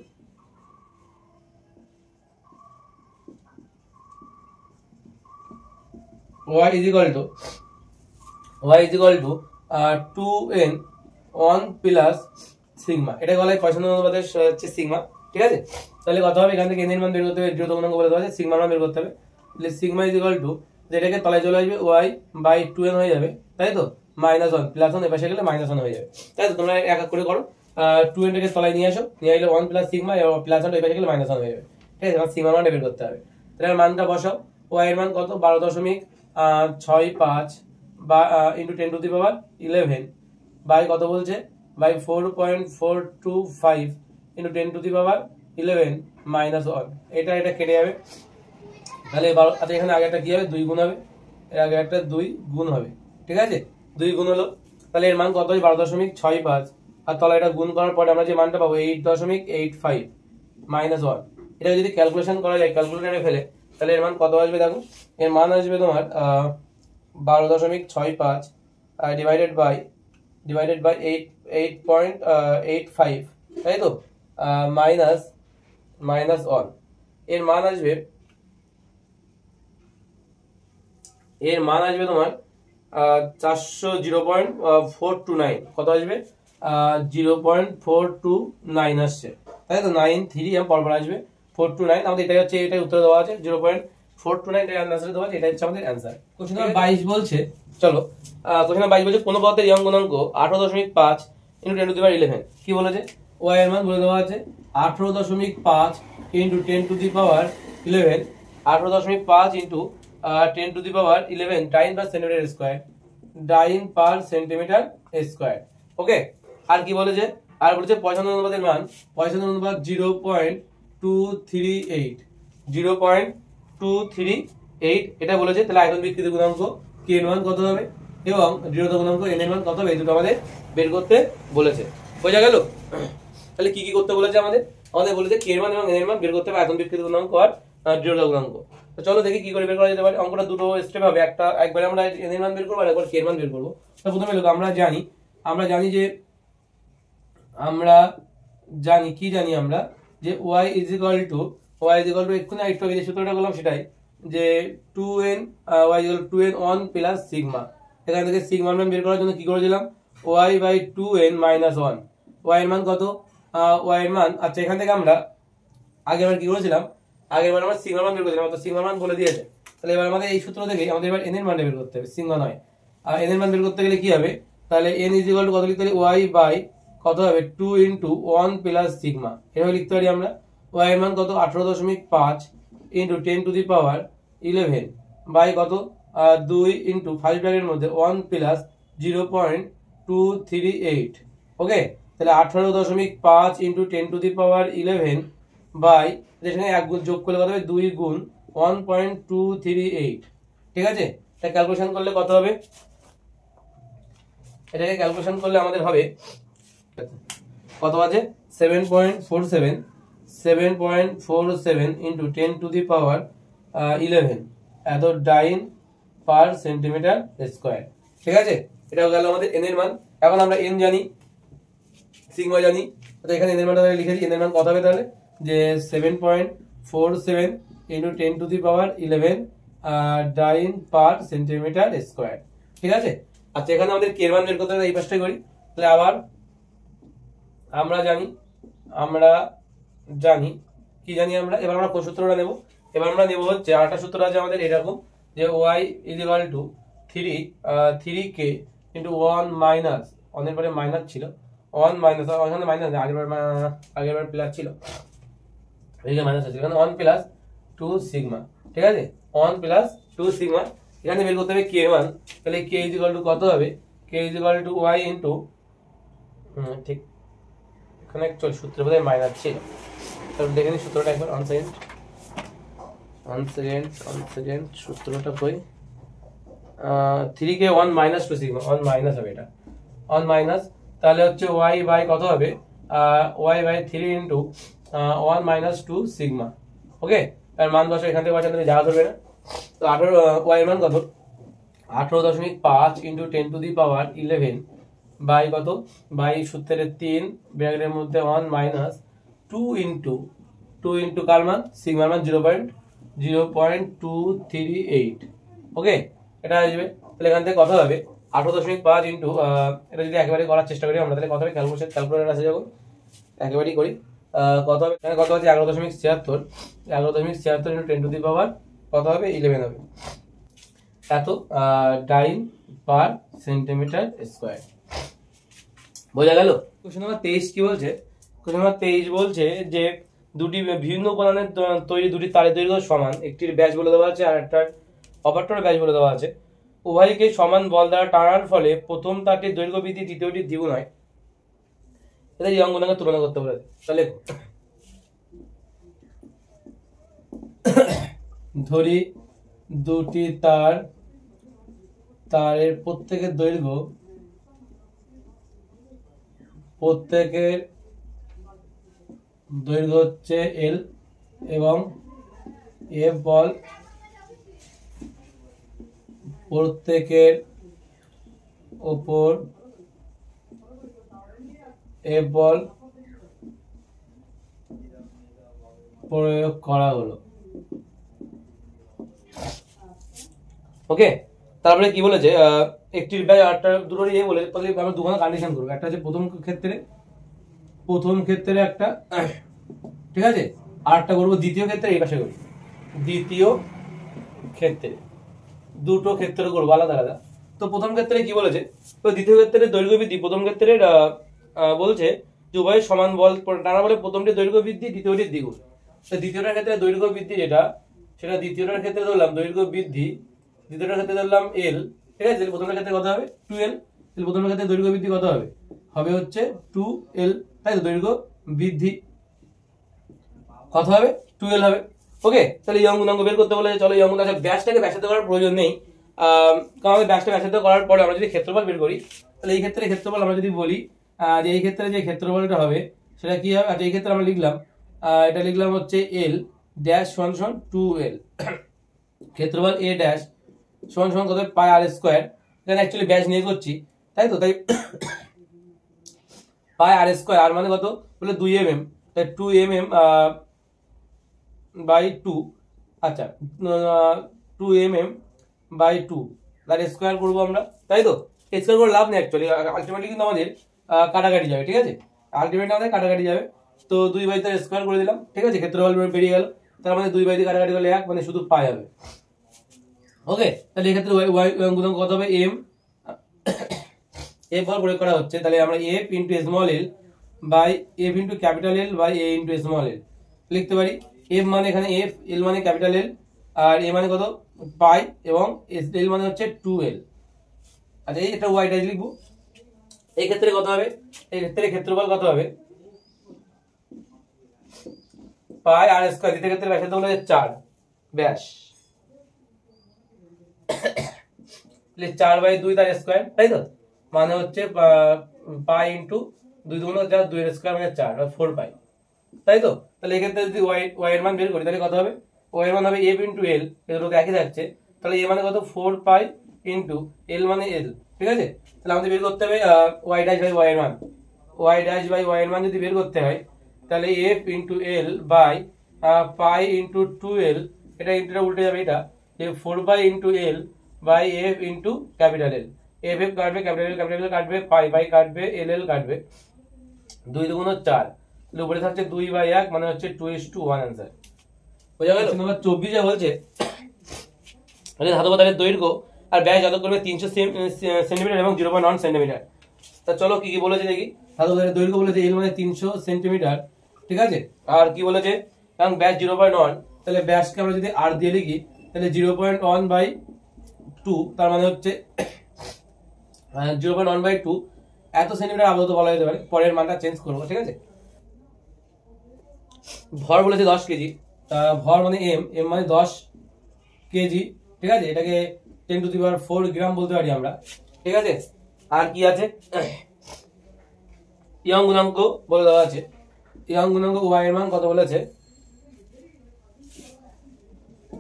y is equal to 2n 1 plus sigma, এটা বলা হয় পয়সনের অনুপাতের হচ্ছে সিগমা। ঠিক আছে, তাহলে কত হবে, এখান থেকে n এর মান বের করতে হবে, দৃঢ়তা গুণাঙ্ক বলে দেওয়া আছে, সিগমার মান বের করতে হবে। তাহলে সিগমা ইজ ইকুয়াল টু, যেটাকে তলায় চলে আসবে y বাই 2n হয়ে যাবে, তাই তো, -1 প্লাস 1 এপাশে গেলে -1 হয়ে যাবে, তাই তো। তোমরা এক এক করে করো, 2n টাকে তলায় নিয়ে আসো, নিয়ে আসলে 1 প্লাস সিগমা প্লাস 1 এপাশে গেলে -1 হয়ে যাবে। ঠিক আছে, এবার সিগমার মানটা বের করতে হবে। তাহলে মানটা বসাও, y এর মান কত 12.65 বা ইন্টু 10⁻11 বাই কত বলছে, বাই 4.425 ইন্টু 10⁻11 -1, এটা কেটে যাবে। তাহলে আচ্ছা এখানে আগে একটা কি হবে, 2 গুণ হবে, এর আগে একটা 2 গুণ হবে। ঠিক আছে, 2 গুণ হলো, তাহলে এর মান কত হয় 12.65, আর তলা এটা গুণ করার পরে আমরা যে মানটা পাবো 8.85 -1। এটা যদি ক্যালকুলেশন করা যায়, ক্যালকুলেটরে ফেলে, তাহলে এর মান কত আসবে দেখো, এর মান আসবে তোমার 12.65 ডিভাইডেড বাই 8.85, তাই তো, -1, এর মান আসবে তোমার 0.429। কত আসবে 0.429 আসছে, তাই তো, 93 পরপর আসবে 429। আমাদের এটাই হচ্ছে, এটাই উত্তর দেওয়া আছে 0.429, এটা অ্যানসার দেওয়া আছে, এটা হচ্ছে আমাদের অ্যানসার। কোশ্চেন নাম্বার 22 বলছে, চলো কোশ্চেন নাম্বার 22 বলছে কোনো পদার্থের ইয়ং গুণাঙ্ক 18.5 × 10⁻11। কি বলেছে, y এর মান বলে দেওয়া আছে 18.5 × 10⁻11, 18.5 × 10⁻11 ডাইন পার সেন্টিমিটার স্কয়ার, ডাইন পার সেন্টিমিটার স্কয়ার। ওকে, আর কি বলেছে, আর বলেছে পয়সনের অনুপাতের মান, পয়সনের অনুপাত 0.238 এটা বলেছে। তাহলে আয়তন বিকৃতি গুণাঙ্ক k এর মান কত হবে এবং দৃঢ়তা গুণাঙ্ক n এর মান কত হবে, এই দুটো আমাদের বের করতে বলেছে। বোঝা গেল? তাহলে কি করতে বলেছে আমাদের বলেছে k এর মান এবং n এর মান বের করতে হবে, আয়তন বিকৃতি গুণাঙ্ক আর দৃঢ়তা গুণাঙ্ক। তো চলো দেখি কি করে বের করা যেতে পারে। অঙ্কটা দুটো স্টেপ হবে, একবার আমরা n এর মান বের করব আর একবার k এর মান বের করব। তো প্রথমে লোক আমরা জানি যে y is equal to এক্ষুনি একটু আগে যে সূত্রটা বললাম সেটাই, যে 2n y is equal to 2n 1 plus sigma. এখান থেকে সিগমার মান বের করার জন্য কি করেছিলাম, y by 2n minus 1। y এর মান কত, y এর মান, আচ্ছা এখান থেকে আমরা আগেরবার কি করেছিলাম, আগেরবার আমরা সিগমার মান বের করেছিলাম, তো সিগমার মান বলে দিয়েছে। তাহলে এবার আমাদের এই সূত্র থেকে আমাদের এবার n এর মানটা বের করতে হবে, সিগমা নয়। আর n এর মান বের করতে গেলে কি হবে, তাহলে n is equal to কত লিখতে পারি, y বাই কত হবে 2 × 1 প্লাস সিগমা, এভাবে লিখতে পারি আমরা। y এর মান কত 18.5 × 10⁻11 বাই কত 2 ইন্টু ফার্স্ট ব্র্যাকেটের মধ্যে 1 প্লাস 0.238। ওকে, তাহলে 18.5 ইন্টু 10⁻11 বাই, যেখানে এক গুণ যোগ করলে কত হবে, 2 গুণ 1.238। ঠিক আছে, এটা ক্যালকুলেশন করলে কত হবে, এটাকে ক্যালকুলেশন করলে আমাদের হবে কত আছে, 7.47 ইন্টু 10⁻11 এত ডাইন পার সেন্টিমিটার স্কোয়ার। ঠিক আছে, এটা গেল আমাদের এন এর মান। এখন আমরা এন জানি, সিগমা জানি, তো এখানে এন এর মানটা লিখে দিই। এন এর মান কত হবে তাহলে, যে 7.47 ইন্টু 10⁻11 ডাইন পার সেন্টিমিটার স্কোয়ার। ঠিক আছে, আচ্ছা এখানে আমাদের কে এর মান বের করতে হবে, এই পাশটাই করি। তাহলে আবার আমরা জানি কি জানি আমরা, এবার আমরা কোন সূত্রটা নেব, এবার আমরা নেব হচ্ছে আরেকটা সূত্র আছে আমাদের এরকম, যে y equal to 3k into 1 minus, অনেক পরে মাইনাস ছিল, 1 মাইনাস, ওখানে মাইনাস আগেরবার প্লাস ছিল, এখানে মাইনাস আছে, এখানে 1 প্লাস 2 সিগমা। ঠিক আছে, 1 প্লাস 2 সিগমা, এখানে বের করতে হবে কে মান। তাহলে k ইকুয়াল টু কত হবে, k equal to y into, ঠিক এখানে অ্যাকচুয়ালি সূত্রের বোধহয় মাইনাস ছিল, তাহলে দেখে নিই সূত্রটা একবার। 1 সেকেন্ড সূত্রটা কই, 3k 1 মাইনাস 2 সিগমা, 1 মাইনাস হবে, এটা 1 মাইনাস, তাহলে হচ্ছে y বাই কত হবে, y by 3 into 1 minus 2 sigma. Okay, এর মান বসে এখান থেকে বসাতে হবে, জায়গা ধরবে না। তো 18 y এর মান কত, 18.5 ইন্টু 10⁻11 বাই কত, বাই সূত্রের 3 ব্র্যাকেটের মধ্যে 1 মাইনাস 2 ইন্টু কার মান, সিগমার মান 0.238। ওকে, এটা আসবে। তাহলে এখান থেকে কত হবে, 18.5 ইন্টু, এটা যদি একেবারে করার চেষ্টা করি আমরা, তাহলে কত হবে, ক্যালকুলেটর আছে যখন একেবারেই করি, কত হবে, এখানে কত আছে, 11.76 ইন্টু 10⁻, কত হবে, 11 হবে, এত ডাইন পার সেন্টিমিটার স্কোয়ার। বোঝা গেল। কোশ্চেন নাম্বার 23 কি বলছে, কোশ্চেন নাম্বার 23 বলছে যে দুটি ভিন্ন উপাদানের তৈরি দুটি তারের দৈর্ঘ্য সমান, একটির ব্যাস বলে দেওয়া আছে আর একটার অপরটার ব্যাস বলে দেওয়া আছে। উভয়কে সমান বল দ্বারা টানার ফলে প্রথম তারটির দৈর্ঘ্য বৃদ্ধি দ্বিতীয়টির দ্বিগুণ হয়। এটা এই অঙ্গনাকে তুলনা করতে বলে। তাহলে ধরি দুটি তারের প্রত্যেকের দৈর্ঘ্য হচ্ছে L এবং F বল প্রত্যেকের উপর F বল প্রয়োগ করা হলো। ওকে, তারপরে কি বলেছে, একটির ব্যাস আটটা দুটোরই এ বলে, তাহলে আমরা দুখানা কন্ডিশন করবো। একটা হচ্ছে প্রথম ক্ষেত্রে একটা, ঠিক আছে, আরেকটা করবো দ্বিতীয় ক্ষেত্রে, এই পাশে করি দ্বিতীয় ক্ষেত্রে, দুটো ক্ষেত্রে করবো আলাদা আলাদা। তো প্রথম ক্ষেত্রে কি বলেছে, তো দ্বিতীয় ক্ষেত্রে দৈর্ঘ্য বৃদ্ধি, প্রথম ক্ষেত্রে বলছে যে উভয় সমান বল টানা বলে প্রথমটি দৈর্ঘ্য বৃদ্ধি দ্বিতীয়টির দ্বিগুণ। তো দ্বিতীয়টার ক্ষেত্রে দৈর্ঘ্য বৃদ্ধি যেটা, সেটা দ্বিতীয়টার ক্ষেত্রে ধরলাম দৈর্ঘ্য বৃদ্ধি, দ্বিতীয়টার ক্ষেত্রে ধরলাম L। ঠিক আছে, প্রথমের ক্ষেত্রে কত হবে, 2L। প্রথমের ক্ষেত্রে দৈর্ঘ্য বৃদ্ধি কত হবে, হচ্ছে 2L, তাই তো, দৈর্ঘ্য বৃদ্ধি কত হবে, 2L হবে। ওকে, তাহলে এই অঙ্ক বের করতে বলে, চলো এই অঙ্ক, ব্যাসটাকে ব্যাসার্ধ করার প্রয়োজন নেই, কারণ ব্যাসটা ব্যাসার্ধ করার পরে আমরা যদি ক্ষেত্রফল বের করি, তাহলে এই ক্ষেত্রে ক্ষেত্রফল আমরা যদি বলি, যে এই ক্ষেত্রে যে ক্ষেত্রফলটা হবে সেটা কি হবে, আচ্ছা এই ক্ষেত্রে আমরা লিখলাম, এটা লিখলাম হচ্ছে L ড্যাশ সমান 2L, ক্ষেত্রফল A ড্যাশ সমান কত, পাই আর স্কোয়ার। এখানে অ্যাকচুয়ালি ব্যাস নিয়ে করছি, তাই তো, তাই পাই আর স্কোয়ার, আর মানে কত বলে 2 mm, তাই 2 mm বাই 2, আচ্ছা 2 mm বাই 2, তার স্কোয়ার করবো আমরা, তাই তো। স্কোয়ার করে লাভ নেই অ্যাকচুয়ালি, আলটিমেটলি কিন্তু আমাদের কাটাকাটি যাবে। ঠিক আছে, আলটিমেটলি আমাদের কাটাকাটি যাবে, তো 2 বাই তার স্কোয়ার করে দিলাম। ঠিক আছে, ক্ষেত্রফল বেরিয়ে গেল, তার মানে 2 বাই দিয়ে কাটাকাটি করলে 1, মানে শুধু পাই হবে। ওকে, তাহলে এক্ষেত্রে গুণাঙ্ক কত হবে, m, f বল প্রয়োগ করা হচ্ছে, তাহলে আমরা f into small l by f into capital L by a into small l লিখতে পারি। f মানে এখানে f, l মানে ক্যাপিটাল L, আর a মানে কত পাই এবং এল মানে হচ্ছে 2l। আচ্ছা এই এটা ওয়াই ড্যাশ লিখবো। এই ক্ষেত্রে কত হবে, এই ক্ষেত্রে ক্ষেত্রফল কত হবে, পাই আর স্কয়ার, দ্বিতীয় ক্ষেত্রে ব্যাসার্ধ হলো 4 ব্যাস, 4/2 তার স্কয়ার, তাই তো, মানে হচ্ছে পাই ইন্টু 2 দুগুণ 4, 2 এর স্কয়ার মানে 4 4 পাই, তাই তো। তাহলে এই ক্ষেত্রে যদি ওয়াই এর মান বের করি তাহলে কত হবে, ওয়াই এর মান হবে এফ ইন্টু এল, এই দুটো একই থাকছে, তাহলে এ মানে কত 4 পাই ইন্টু এল মানে এল, ঠিক আছে। তাহলে আমাদের বের করতে হবে ওয়াই ড্যাশ বাই ওয়াই এর মান, ওয়াই ড্যাশ বাই ওয়াই এর মান যদি বের করতে হয় তাহলে F into L by pi into 2l, এটা ইন্টুটা উল্টে যাবে, এটা 4 pi into L by F into capital L, F F কাটবে, ক্যাপিটাল এল কাটবে, পাই বাই কাটবে, এল এল কাটবে, 2 দুগুণ 4, উপরে থাকছে 2/1 মানে হচ্ছে 2:1 आंसर। বোঝা গেল। নম্বর 24 বলছে ধাতব তারের দৈর্ঘ্য আর ব্যাস যত করবে 300 সেন্টিমিটার এবং 0.1 সেন্টিমিটার। তা চলো কি কি বলেছে দেখি। ধাতব তারের দৈর্ঘ্য বলেছে এল মানে 300 সেন্টিমিটার, ঠিক আছে, আর কি বলেছে কারণ ব্যাস 0.1, তাহলে ব্যাসকে আমরা যদি আর দিয়ে লিখি তাহলে 0.1/2, তার মানে হচ্ছে 0.1/2 এত সেন্টিমিটার আপাতত বলা যেতে পারে, পরের মানটা চেঞ্জ করবো, ঠিক আছে। ভর বলেছে 10 কেজি, ভর মানে এম, এম মানে 10 কেজি, ঠিক আছে, এটাকে 10⁴ গ্রাম বলতে পারি আমরা, ঠিক আছে। আর কি আছে, ইয়ং গুণাঙ্ক বলে দেওয়া আছে, ইয়ং গুণাঙ্ক ওয়াই এর মান কত বলেছে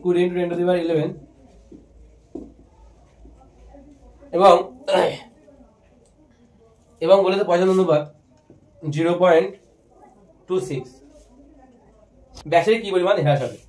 20 × 10⁻11 এবং বলেছে পয়সন অনুপাত 0.26, ব্যাসের কি পরিমাণ হ্রাস হবে।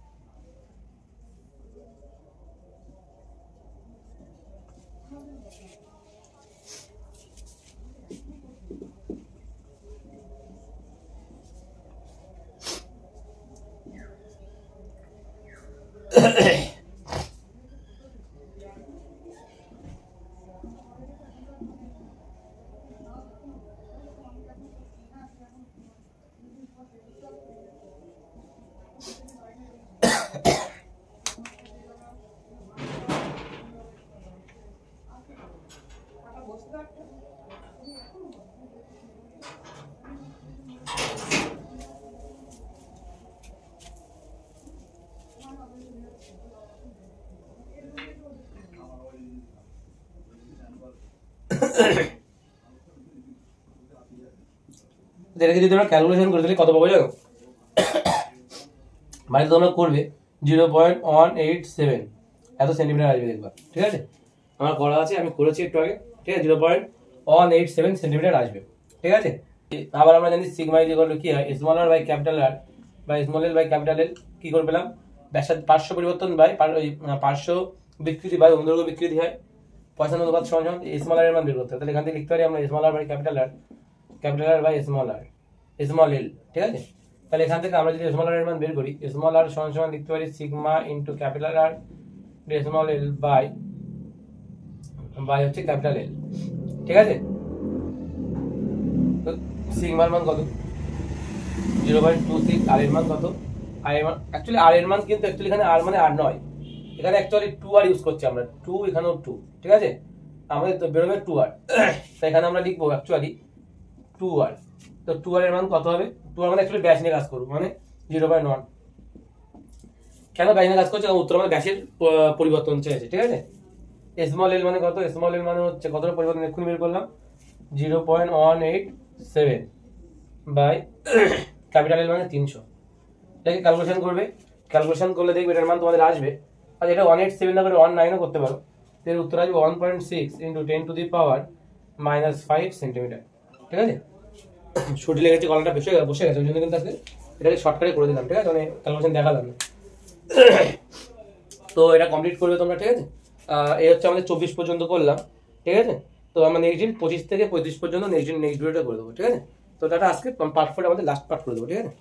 এটাকে যদি তোমরা ক্যালকুলেশন করে তাহলে কত পাবো জানো, বাড়িতে তোমরা করবে 0.187 এত সেন্টিমিটার আসবে দেখবা, ঠিক আছে, আমার করা আছে, আমি করেছি একটু আগে, ঠিক আছে, 0.187 সেন্টিমিটার আসবে, ঠিক আছে। আবার আমরা জানি সিগমা ইজ ইকুয়াল টু কি হয়, small R by capital R by small L by capital L, কি করে পেলাম, ব্যাসার্ধ পার্শ্ব পরিবর্তন বাই পার্শ্ব বিকৃতি বাই অনুদৈর্ঘ্য বিকৃতি হয়, পয়সন অনুপাত সমান স্মল আর এর মান বের করতে হবে, তাহলে এখান থেকে লিখতে পারি আমরা small R by capital R by small L, ঠিক আছে। তাহলে এখান থেকে আমরা যদি স্মল আর এর মান বের করি, স্মল আর সমান সমান লিখতে পারি sigma into capital R small L by হচ্ছে ক্যাপিটাল এল, ঠিক আছে। তো সিগমার মান কত 0.26, আর এর মান কত, আর এর মান অ্যাকচুয়ালি আর এর মান কিন্তু অ্যাকচুয়ালি এখানে আর মানে আর নয়, এখানে অ্যাকচুয়ালি 2 আর ইউজ করছি আমরা, 2 এখানেও 2, ঠিক আছে, আমাদের তো বেরোবে 2 আর, তো এখানে আমরা লিখবো অ্যাকচুয়ালি 2 আর, তো 2 আর এর মান কত হবে, 2 আর মানে অ্যাকচুয়ালি ব্যাস নিয়ে কাজ করবো, মানে 0.1, কেন ব্যাস নিয়ে কাজ করছে, কারণ উত্তর আমাদের ব্যাসের পরিবর্তন চেয়েছে, ঠিক আছে। স্মল এল মানে কত, স্মল এল মানে হচ্ছে কতটা পরিবর্তন এক্ষুনি বের করলাম 0.187 বাই ক্যাপিটাল এল মানে 300, এটাকে ক্যালকুলেশন করবে, ক্যালকুলেশন করলে দেখবে এটার মান তোমাদের আসবে, আর এটা 187 না করে 19ও করতে পারো, এর উত্তর আসবে 1.6 × 10⁻⁵ সেন্টিমিটার, ঠিক আছে। ছুটি লেগেছে, কলমটা বসে গেছে, ওই জন্য কিন্তু আজকে এটাকে শর্টকাটে করে দিলাম, ঠিক আছে, মানে ক্যালকুলেশন দেখালাম না। তো এটা কমপ্লিট করবে তোমরা, ঠিক আছে। এই হচ্ছে আমাদের 24 পর্যন্ত করলাম, ঠিক আছে। তো আমরা নেক্সট দিন 25 থেকে 35 পর্যন্ত নেক্সট ভিডিওটা করে দেবো, ঠিক আছে। তো এটা আজকে পার্ট 4 আমাদের লাস্ট পার্ট করে দেবো, ঠিক আছে।